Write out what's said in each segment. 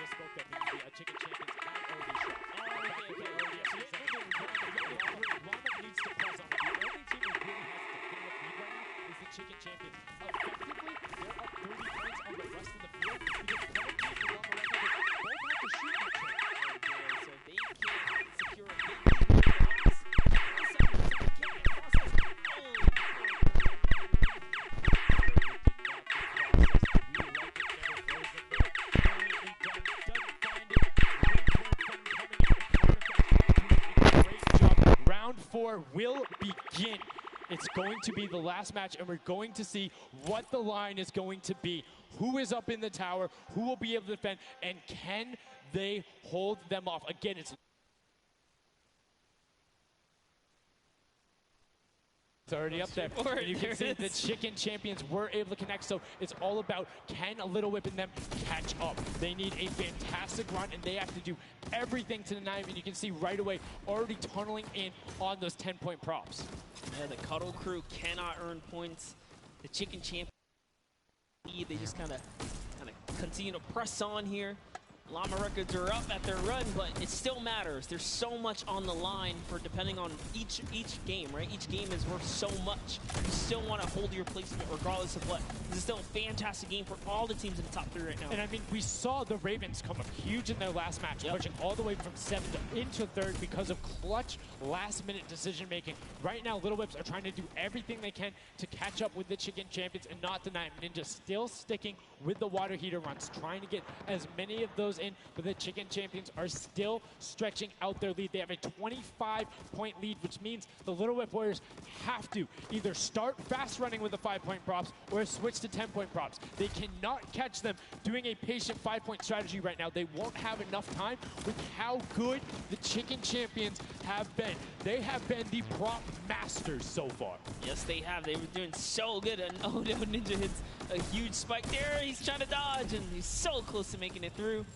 just spoke that the chicken champions had already shot. Llama needs to press on it. The only team who really has the definitive lead right now is the chicken champions. Effectively, they're up 30 points on the rest of the field because the other teams with Llama Record both have to shoot each other. So if they can't secure a big lead with the last 5 seconds, if they can't process it. Round 4 will begin. It's going to be the last match, and we're going to see what the line is going to be. Who is up in the tower, who will be able to defend, and can they hold them off? Again, it's already up there. And you can see the chicken champions were able to connect, so it's all about can a Little Whip and them catch up. They need a fantastic run, and they have to do everything to the knife, and you can see right away already tunneling in on those 10-point props. Yeah, the Cuddle crew cannot earn points. The chicken champions, they just kind of continue to press on here. Llama Records are up at their run, but it still matters. There's so much on the line for depending on each game, right? Each game is worth so much. You still want to hold your placement regardless of what. This is still a fantastic game for all the teams in the top 3 right now. And I mean, we saw the Ravens come up huge in their last match, pushing all the way from 7th into 3rd because of clutch last-minute decision-making. Right now, Little Whips are trying to do everything they can to catch up with the chicken champions and not deny them. Ninja still sticking with the water heater runs, trying to get as many of those in, but the chicken champions are still stretching out their lead. They have a 25-point lead, which means the Little Whip Warriors have to either start fast running with the 5-point props or switch to 10-point props. They cannot catch them doing a patient 5-point strategy right now. They won't have enough time with how good the chicken champions have been. They have been the prop masters so far. Yes, they have. They were doing so good, and oh no, Ninja hits a huge spike there. He's trying to dodge, and he's so close to making it through.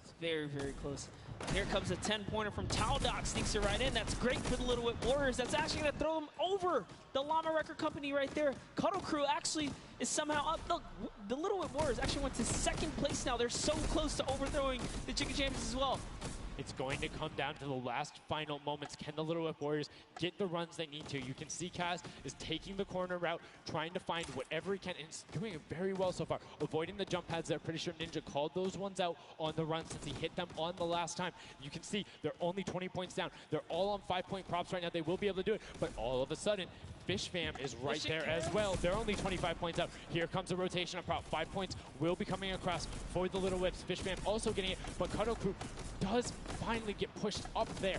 It's very, very close. Here comes a 10-pointer from Taldoc, sneaks it right in. That's great for the Little Whip Warriors. That's actually going to throw them over the Llama Record Company right there. Cuddle Crew actually is somehow up. Look, the Little Whip Warriors actually went to 2nd place now. They're so close to overthrowing the Chicken Champions as well. It's going to come down to the last final moments. Can the Little Whip Warriors get the runs they need to? You can see Kaz is taking the corner route, trying to find whatever he can, and he's doing it very well so far. Avoiding the jump pads there. Pretty sure Ninja called those ones out on the run since he hit them on the last time. You can see they're only 20 points down. They're all on 5-point props right now. They will be able to do it, but all of a sudden, Fish Fam is right there as well. They're only 25 points out. Here comes a rotation of prop. 5 points will be coming across for the Little Whips. Fish Fam also getting it, but Cuddle Crew does finally get pushed up there.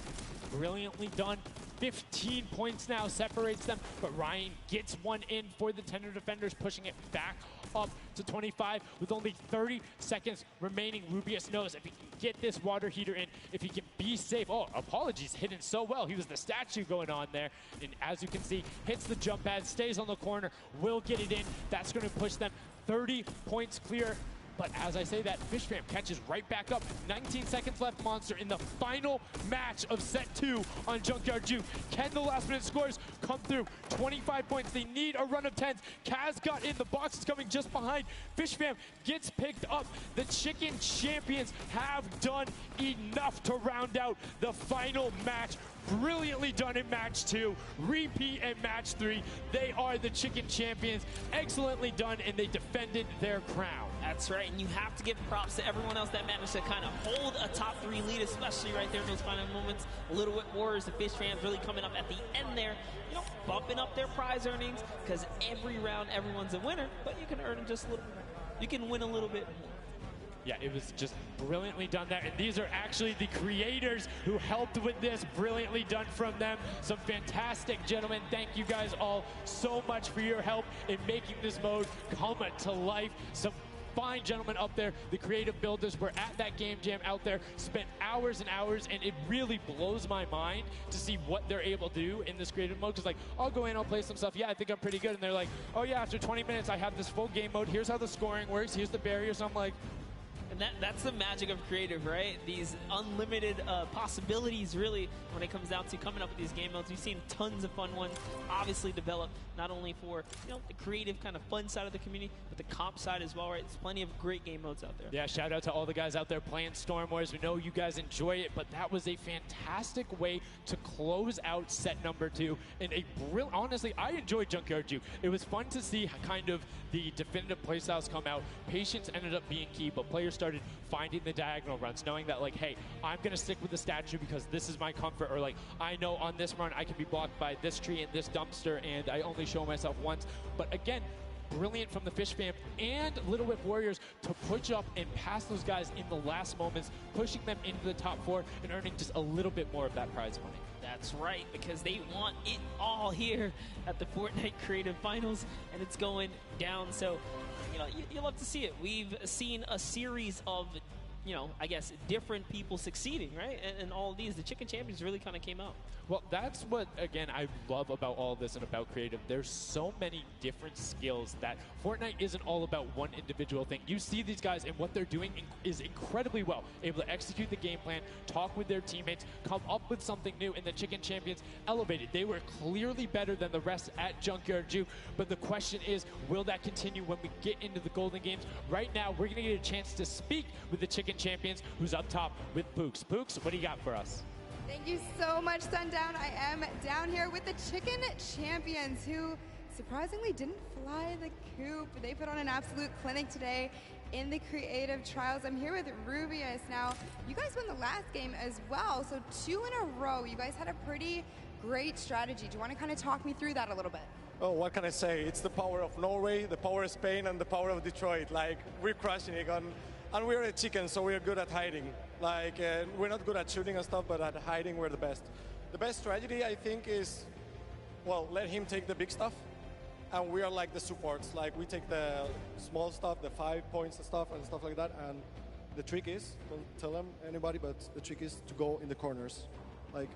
Brilliantly done. 15 points now separates them, but Ryan gets one in for the Tender Defenders, pushing it back up to 25 with only 30 seconds remaining. Rubius knows if he can get this water heater in, if he can be safe. Oh, apologies, hidden so well. He was the statue going on there. And as you can see, hits the jump pad, stays on the corner, will get it in. That's going to push them 30 points clear. But as I say that, Fish Fam catches right back up. 19 seconds left, Monster, in the final match of set 2 on Junkyard Juke. Can the last-minute scores come through? 25 points. They need a run of 10s. Kaz got in. The box is coming just behind. Fish Fam gets picked up. The Chicken Champions have done enough to round out the final match. Brilliantly done in match 2, repeat in match 3. They are the Chicken Champions. Excellently done, and they defended their crown. That's right, and you have to give props to everyone else that managed to kind of hold a top 3 lead, especially right there in those final moments. Little Whip Warriors, the Fish Fans really coming up at the end there, you know, bumping up their prize earnings, because every round everyone's a winner, but you can earn just a little bit. You can win a little bit more. Yeah, it was just brilliantly done there. And these are actually the creators who helped with this. Brilliantly done from them. Some fantastic gentlemen. Thank you guys all so much for your help in making this mode come to life. Some fine gentlemen up there. The creative builders were at that game jam out there, spent hours and hours, and it really blows my mind to see what they're able to do in this creative mode. Because, like, I'll go in, I'll play some stuff. Yeah, I think I'm pretty good. And they're like, oh, yeah, after 20 minutes, I have this full game mode. Here's how the scoring works. Here's the barriers. I'm like, and that's the magic of creative, right? These unlimited possibilities, really, when it comes down to coming up with these game modes. We've seen tons of fun ones, obviously developed not only for the creative kind of fun side of the community, but the comp side as well, right? There's plenty of great game modes out there. Yeah, shout out to all the guys out there playing Storm Wars. We know you guys enjoy it, but that was a fantastic way to close out set number 2 in a brilliant. Honestly, I enjoyed Junkyard Juke. It was fun to see kind of the definitive playstyles come out. Patience ended up being key, but players started finding the diagonal runs, knowing that, like, hey, I'm going to stick with the statue because this is my comfort, or like, I know on this run I can be blocked by this tree and this dumpster, and I only show myself once. But again, brilliant from the Fish Fam and Little Whip Warriors to push up and pass those guys in the last moments, pushing them into the top 4 and earning just a little bit more of that prize money. That's right, because they want it all here at the Fortnite Creative Finals, and it's going down. So, you love to see it. We've seen a series of, I guess, different people succeeding, right? And all of these, the Chicken Champions really kind of came out. Well, that's what, again, I love about all of this and about creative. There's so many different skills that Fortnite isn't all about one individual thing. You see these guys, and what they're doing is incredibly well. Able to execute the game plan, talk with their teammates, come up with something new, and the Chicken Champions elevated. They were clearly better than the rest at Junkyard Juke, but the question is, will that continue when we get into the Golden Games? Right now, we're going to get a chance to speak with the Chicken Champions, who's up top with Pooks. Pooks, what do you got for us? Thank you so much, Sundown. I am down here with the Chicken Champions, who surprisingly didn't fly the coop. They put on an absolute clinic today in the creative trials. I'm here with Rubius. Now, you guys won the last game as well, so 2 in a row. You guys had a pretty great strategy. Do you want to kind of talk me through that a little bit? Oh, what can I say? It's the power of Norway, the power of Spain, and the power of Detroit. Like, we're crushing it, and we're a chicken, so we're good at hiding. Like, we're not good at shooting and stuff, but at hiding, we're the best. The best strategy, I think, is, well, let him take the big stuff, and we are like the supports. Like, we take the small stuff, the 5 points and stuff like that, and the trick is, don't tell them, anybody, but the trick is to go in the corners. Like,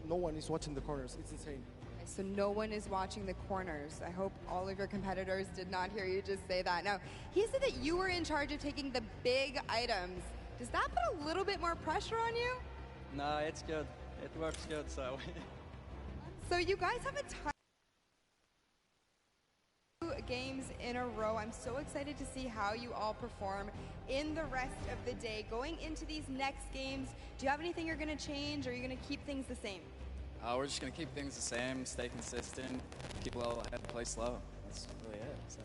no one is watching the corners. It's insane. So no one is watching the corners. I hope all of your competitors did not hear you just say that. Now, he said that you were in charge of taking the big items. Does that put a little bit more pressure on you? No, it's good. It works good, so. So you guys have a ton of games in a row. I'm so excited to see how you all perform in the rest of the day. Going into these next games, do you have anything you're going to change, or are you going to keep things the same? We're just going to keep things the same, stay consistent, keep well ahead, play slow. That's really it. So.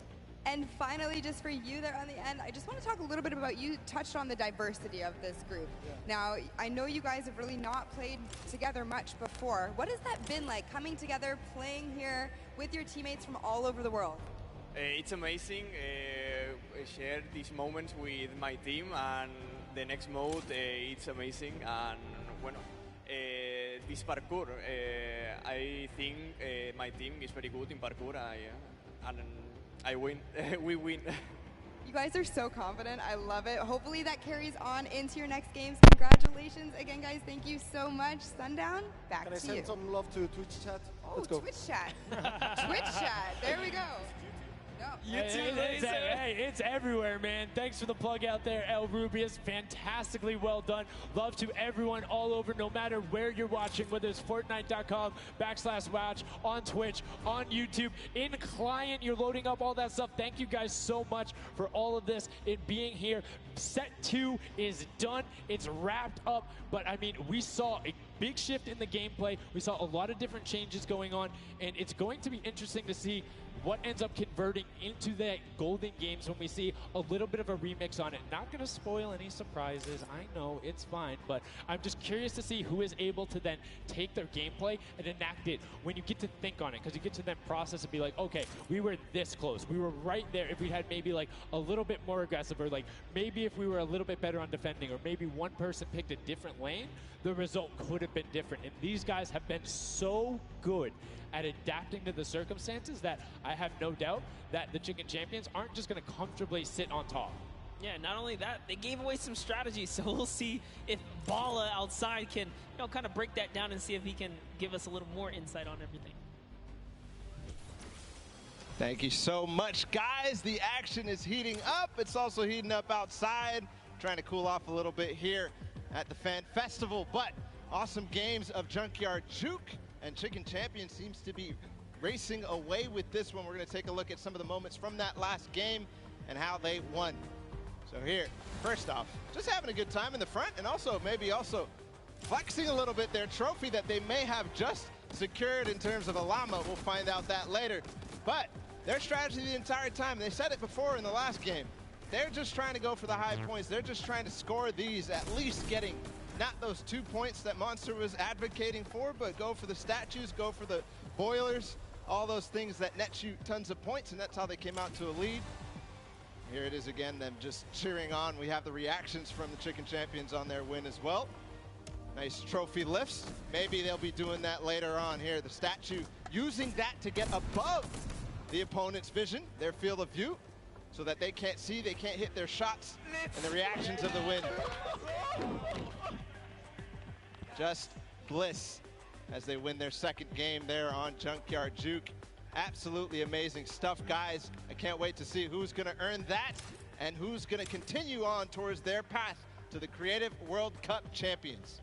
And finally, just for you there on the end, I just want to talk a little bit about, you touched on the diversity of this group. Yeah. Now, I know you guys have really not played together much before. What has that been like, coming together, playing here with your teammates from all over the world? It's amazing. I share these moments with my team, and the next mode, it's amazing. And bueno, this parkour, I think my team is very good in parkour, and I win. We win. You guys are so confident. I love it. Hopefully that carries on into your next games. Congratulations again, guys. Thank you so much. Sundown, back to you. Can I send some love to Twitch chat? Oh, Let's go. Twitch chat. Twitch chat. There we go. No. It's everywhere, man. Thanks for the plug out there, El Rubius. Fantastically well done. Love to everyone all over, no matter where you're watching, whether it's Fortnite.com/watch, on Twitch, on YouTube, in client, you're loading up all that stuff. Thank you guys so much for all of this, it being here. Set 2 is done. It's wrapped up. But, I mean, we saw a big shift in the gameplay. We saw a lot of different changes going on, and it's going to be interesting to see what ends up converting into the Golden Games when we see a little bit of a remix on it. Not going to spoil any surprises. I know, it's fine. But I'm just curious to see who is able to then take their gameplay and enact it when you get to think on it. Because you get to then process and be like, okay, we were this close. We were right there. If we had maybe like a little bit more aggressive, or like maybe if we were a little bit better on defending, or maybe one person picked a different lane, the result could have been different. And these guys have been so good at adapting to the circumstances that I have no doubt that the Chicken Champions aren't just going to comfortably sit on top. Yeah, not only that, they gave away some strategies, so we'll see if Bala outside can, kind of break that down and see if he can give us a little more insight on everything. Thank you so much, guys. The action is heating up. It's also heating up outside. trying to cool off a little bit here at the Fan Festival. But awesome games of Junkyard Juke, and Chicken Champion seems to be racing away with this one. We're going to take a look at some of the moments from that last game and how they won. So here, first off, just having a good time in the front, and also maybe also flexing a little bit their trophy that they may have just secured in terms of a llama. We'll find out that later. But their strategy the entire time, they said it before in the last game, they're just trying to go for the high points. They're just trying to score these, at least getting not those 2 points that Monster was advocating for, but go for the statues, go for the boilers, all those things that net you tons of points, and that's how they came out to a lead. Here it is again, them just cheering on. We have the reactions from the Chicken Champions on their win as well. Nice trophy lifts. Maybe they'll be doing that later on here. The statue using that to get above the opponent's vision, their field of view, so that they can't see, they can't hit their shots, and the reactions of the win. Just bliss as they win their second game there on Junkyard Juke. Absolutely amazing stuff, guys. I can't wait to see who's going to earn that and who's going to continue on towards their path to the Creative World Cup champions.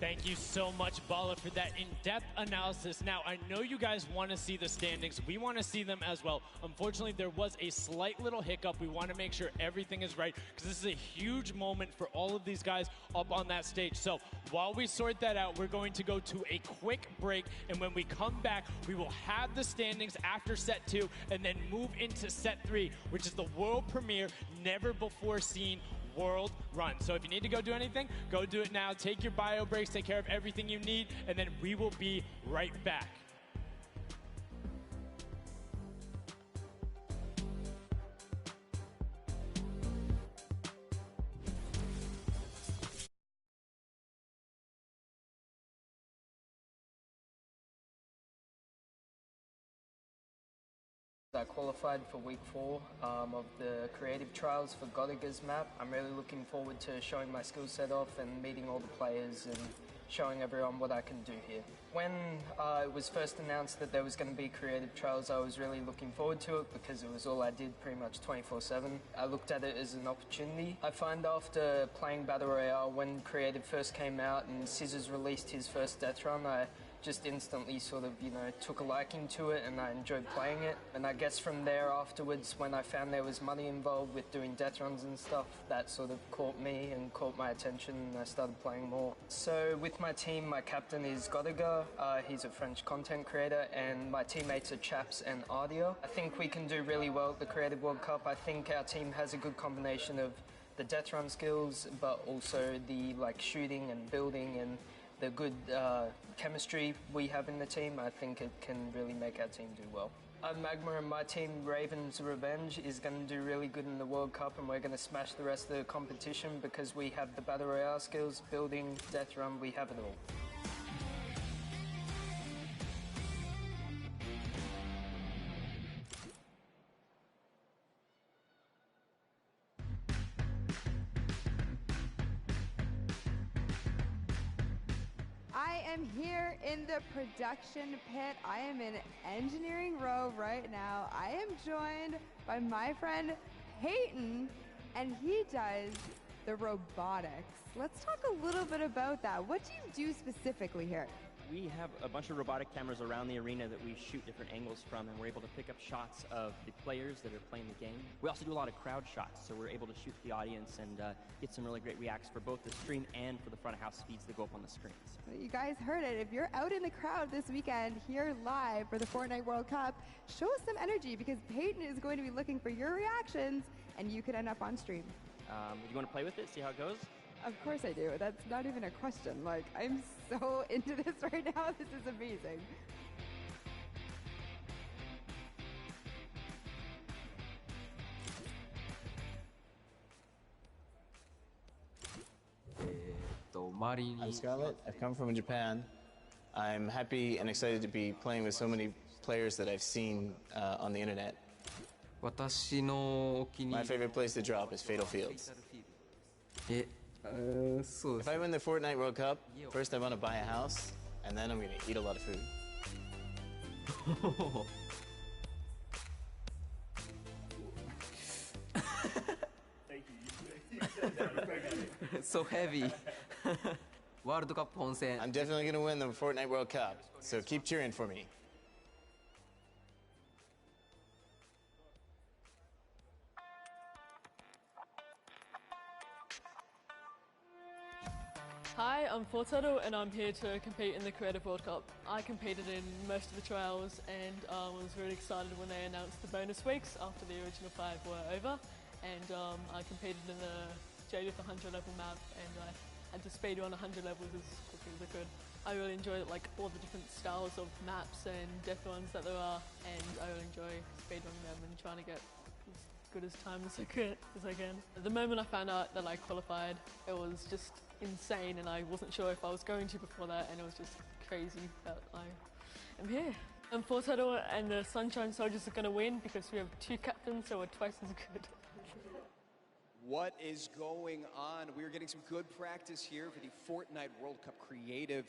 Thank you so much, Bala, for that in-depth analysis. Now, I know you guys want to see the standings. We want to see them as well. Unfortunately, there was a slight little hiccup. We want to make sure everything is right because this is a huge moment for all of these guys up on that stage. So while we sort that out, we're going to go to a quick break. And when we come back, we will have the standings after set 2 and then move into set 3, which is the world premiere, never before seen world run. So if you need to go do anything, go do it now. Take your bio breaks, take care of everything you need, and then we will be right back. I qualified for week 4 of the creative trials for Godiga's map. I'm really looking forward to showing my skill set off and meeting all the players and showing everyone what I can do here. When it was first announced that there was going to be creative trials, I was really looking forward to it because it was all I did pretty much 24/7. I looked at it as an opportunity. I find after playing Battle Royale, when creative first came out and Scissors released his first death run, I just instantly sort of, took a liking to it and I enjoyed playing it. And I guess from there afterwards, when I found there was money involved with doing death runs and stuff, that sort of caught me and caught my attention and I started playing more. So with my team, my captain is Godiga. He's a French content creator and my teammates are Chaps and Ardia. I think we can do really well at the Creative World Cup. I think our team has a good combination of the death run skills, but also the shooting and building and the good chemistry we have in the team. I think it can really make our team do well. Magma and my team, Raven's Revenge, is going to do really good in the World Cup and we're going to smash the rest of the competition because we have the Battle Royale skills, building, death run, we have it all. I am here in the production pit. I am in engineering row right now. I am joined by my friend Peyton, and he does the robotics. Let's talk a little bit about that. What do you do specifically here? We have a bunch of robotic cameras around the arena that we shoot different angles from, and we're able to pick up shots of the players that are playing the game. We also do a lot of crowd shots, so we're able to shoot the audience and get some really great reacts for both the stream and for the front of house feeds that go up on the screens. You guys heard it. If you're out in the crowd this weekend here live for the Fortnite World Cup, show us some energy because Peyton is going to be looking for your reactions and you could end up on stream. Do you want to play with it, see how it goes? Of course I do. That's not even a question. I'm so into this right now. This is amazing. I'm Scarlett. I've come from Japan. I'm happy and excited to be playing with so many players that I've seen on the internet. My favorite place to drop is Fatal Fields. If I win the Fortnite World Cup, first I want to buy a house, and then I'm going to eat a lot of food. Thank you. so heavy. ワールドカップ本戦 I'm definitely going to win the Fortnite World Cup, so keep cheering for me. Hi, I'm Fortnite and I'm here to compete in the Creative World Cup. I competed in most of the trials and was really excited when they announced the bonus weeks after the original 5 were over. And I competed in the Jadith 100 level map and I had to speedrun 100 levels as quickly as I could. I really enjoyed all the different styles of maps and death runs that there are, and I really enjoy speedrunning them and trying to get as good as time as I can. The moment I found out that I qualified, it was just insane, and I wasn't sure if I was going to before that, and it was just crazy that I am here. And Fortnite and the Sunshine Soldiers are going to win because we have 2 captains, so we're twice as good. What is going on? We're getting some good practice here for the Fortnite World Cup Creative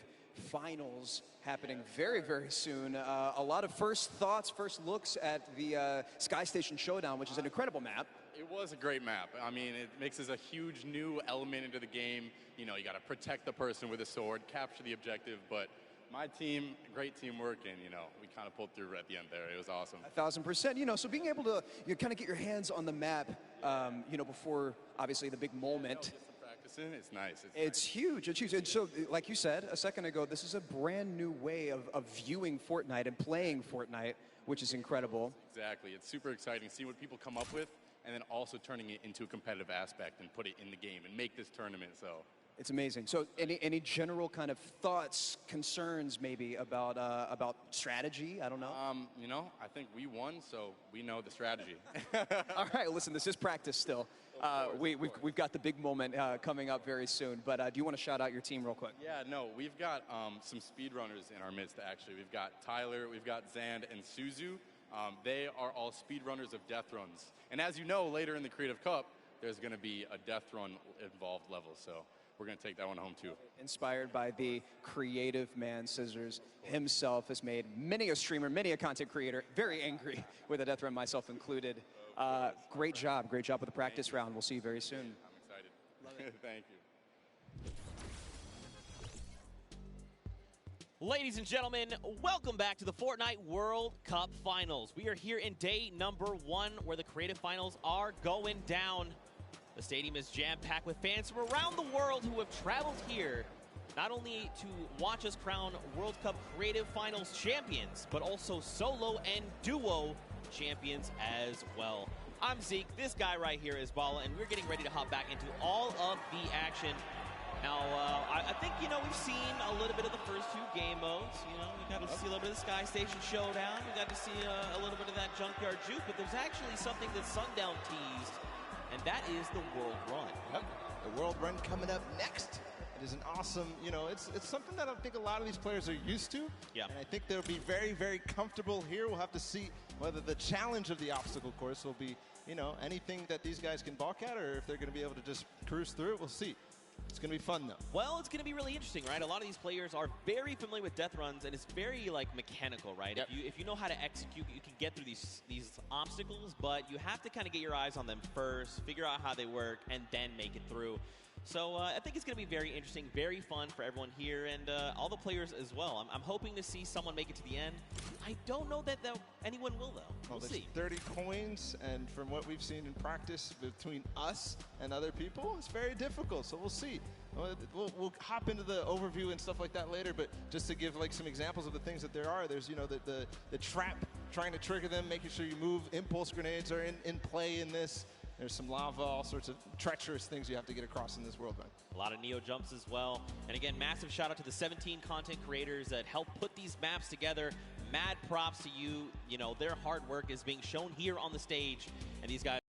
Finals happening very, very soon. A lot of first thoughts, first looks at the Sky Station Showdown, which is an incredible map. It was a great map. I mean, it mixes a huge new element into the game. You know, you got to protect the person with a sword, capture the objective, but my team, great teamwork, and, you know, we kind of pulled through at the end there. It was awesome. 1,000%. You know, so being able to kind of get your hands on the map, you know, before, obviously, the big moment. Practicing, it's nice. It's huge. It's huge. And so, like you said a second ago, this is a brand new way of viewing Fortnite and playing Fortnite, which is incredible. Exactly. It's super exciting to see what people come up with, and then also turning it into a competitive aspect and put it in the game and make this tournament, so. It's amazing. So any general kind of thoughts, concerns maybe about strategy? I don't know. You know, I think we won, so we know the strategy. All right, listen, this is practice still. We've got the big moment coming up very soon, but do you want to shout out your team real quick? Yeah, no, we've got some speedrunners in our midst, actually. We've got Tyler, we've got Zand, and Suzu. They are all speedrunners of death runs. And as you know, later in the Creative Cup, there's going to be a death run involved level, so we're going to take that one home, too. Inspired by the creative man, Scissors himself has made many a streamer, many a content creator very angry with a death run, myself included. Great job with the practice round. We'll see you very soon. I'm excited. Love it. Thank you. Ladies and gentlemen, welcome back to the Fortnite World Cup Finals. We are here in day number 1 where the creative finals are going down. The stadium is jam-packed with fans from around the world who have traveled here not only to watch us crown World Cup Creative Finals champions, but also solo and duo champions as well. I'm Zeke, this guy right here is Bala, and we're getting ready to hop back into all of the action. Now, I think, you know, we've seen a little bit of the first 2 game modes. You know, we got to see a little bit of the Sky Station Showdown. We got to see a little bit of that Junkyard Juke, but there's actually something that Sundown teased, and that is the World Run. Yep. The World Run coming up next. It is an awesome, you know, it's something that I think a lot of these players are used to. Yeah. And I think they'll be very, very comfortable here. We'll have to see whether the challenge of the obstacle course will be, you know, anything that these guys can balk at, or if they're going to be able to just cruise through it. We'll see. It's going to be fun, though. Well, it's going to be really interesting, right? A lot of these players are very familiar with death runs, and it's very, like, mechanical, right? Yep. If you know how to execute, you can get through these obstacles, but you have to kind of get your eyes on them first, figure out how they work, and then make it through. So I think it's going to be very interesting, very fun for everyone here, and all the players as well. I'm hoping to see someone make it to the end. I don't know that anyone will, though. We'll see. 30 coins, and from what we've seen in practice between us and other people, it's very difficult, so we'll see. We'll hop into the overview and stuff like that later, but just to give like some examples of the things that there are, there's, you know, the trap, trying to trigger them, making sure you move. Impulse grenades are in play in this. There's some lava, all sorts of treacherous things you have to get across in this world run. A lot of Neo jumps as well. And again, massive shout out to the 17 content creators that helped put these maps together. Mad props to you. You know, their hard work is being shown here on the stage. And these guys